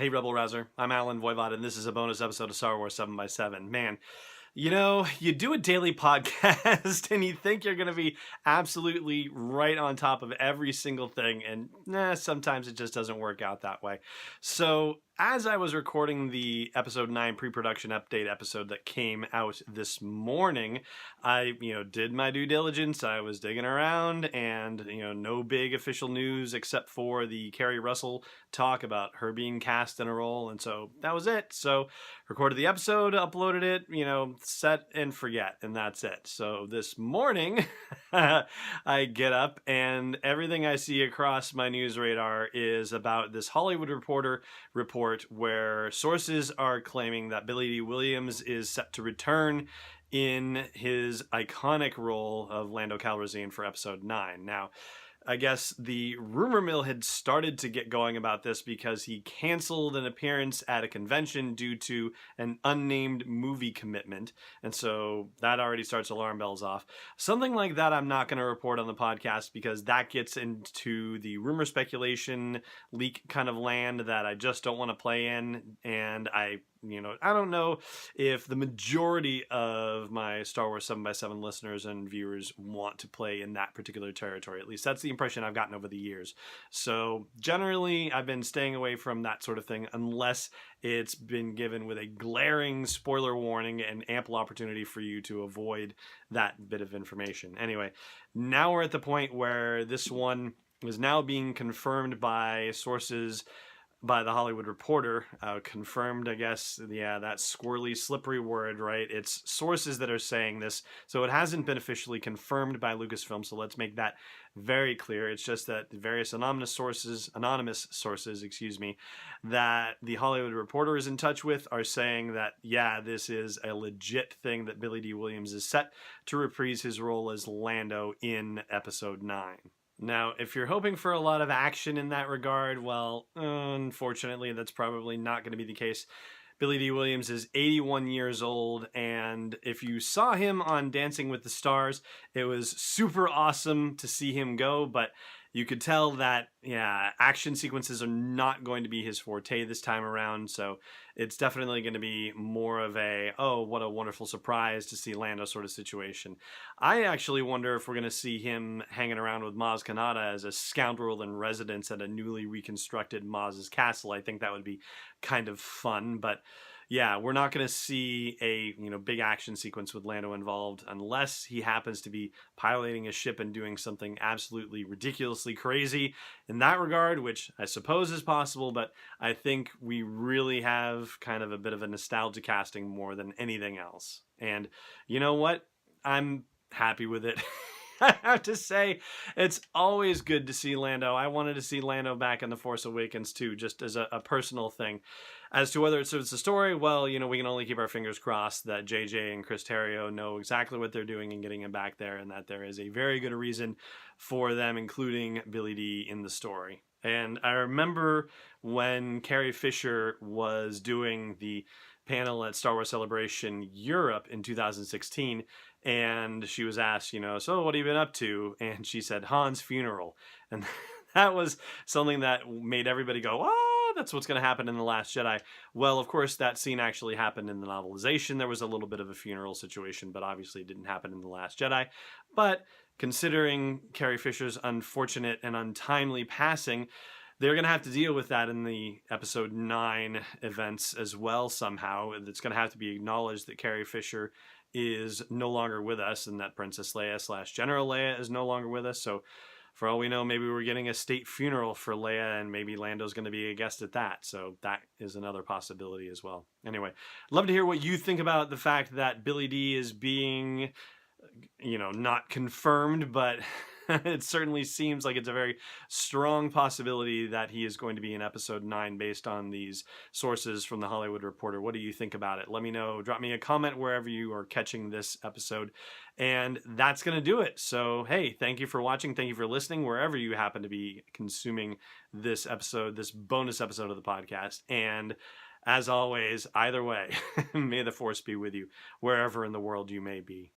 Hey, Rebel Rouser. I'm Alan Voivod, and this is a bonus episode of Star Wars 7 by 7. Man, you know, you do a daily podcast and you think you're going to be absolutely right on top of every single thing, and sometimes it just doesn't work out that way. So, as I was recording the episode 9 pre-production update episode that came out this morning, I, did my due diligence. I was digging around and, no big official news except for the Kerry Russell talk about her being cast in a role. And so that was it. So recorded the episode, uploaded it, set and forget, and that's it. So this morning, I get up and everything I see across my news radar is about this Hollywood Reporter report where sources are claiming that Billy Dee Williams is set to return in his iconic role of Lando Calrissian for episode 9. Now, I guess the rumor mill had started to get going about this because he canceled an appearance at a convention due to an unnamed movie commitment. And so that already starts alarm bells off. Something like that I'm not going to report on the podcast because that gets into the rumor speculation leak kind of land that I just don't want to play in. And I don't know if the majority of my Star Wars 7 by 7 listeners and viewers want to play in that particular territory. At least that's the impression I've gotten over the years. So generally, I've been staying away from that sort of thing unless it's been given with a glaring spoiler warning and ample opportunity for you to avoid that bit of information. Anyway, now we're at the point where this one is now being confirmed by sources by the Hollywood Reporter, confirmed, I guess, that squirrely, slippery word, right? It's sources that are saying this, so it hasn't been officially confirmed by Lucasfilm, so let's make that very clear. It's just that the various anonymous sources, that the Hollywood Reporter is in touch with are saying that, this is a legit thing that Billy Dee Williams is set to reprise his role as Lando in Episode 9. Now, if you're hoping for a lot of action in that regard, well, unfortunately, that's probably not going to be the case. Billy Dee Williams is 81 years old, and if you saw him on Dancing with the Stars, it was super awesome to see him go, but you could tell that, action sequences are not going to be his forte this time around, so it's definitely going to be more of a, oh, what a wonderful surprise to see Lando sort of situation. I actually wonder if we're going to see him hanging around with Maz Kanata as a scoundrel in residence at a newly reconstructed Maz's castle. I think that would be kind of fun, but we're not going to see a big action sequence with Lando involved unless he happens to be piloting a ship and doing something absolutely ridiculously crazy in that regard, which I suppose is possible, but I think we really have kind of a bit of a nostalgia casting more than anything else. And you know what? I'm happy with it. I have to say, it's always good to see Lando. I wanted to see Lando back in The Force Awakens too, just as a personal thing. As to whether it serves the story, well, we can only keep our fingers crossed that JJ and Chris Terrio know exactly what they're doing in getting him back there, and that there is a very good reason for them including Billy Dee in the story. And I remember when Carrie Fisher was doing the panel at Star Wars Celebration Europe in 2016, and she was asked, so what have you been up to? And she said, Han's funeral. And that was something that made everybody go, oh, that's what's going to happen in The Last Jedi. Well, of course, that scene actually happened in the novelization. There was a little bit of a funeral situation, but obviously it didn't happen in The Last Jedi. But considering Carrie Fisher's unfortunate and untimely passing, they're going to have to deal with that in the episode 9 events as well somehow. It's going to have to be acknowledged that Carrie Fisher is no longer with us and that Princess Leia / General Leia is no longer with us. So for all we know, maybe we're getting a state funeral for Leia and maybe Lando's going to be a guest at that. So that is another possibility as well. Anyway, I'd love to hear what you think about the fact that Billy Dee is being, not confirmed, but it certainly seems like it's a very strong possibility that he is going to be in episode 9 based on these sources from the Hollywood Reporter. What do you think about it? Let me know. Drop me a comment wherever you are catching this episode. And that's going to do it. So, hey, thank you for watching. Thank you for listening wherever you happen to be consuming this episode, this bonus episode of the podcast. And as always, either way, may the Force be with you wherever in the world you may be.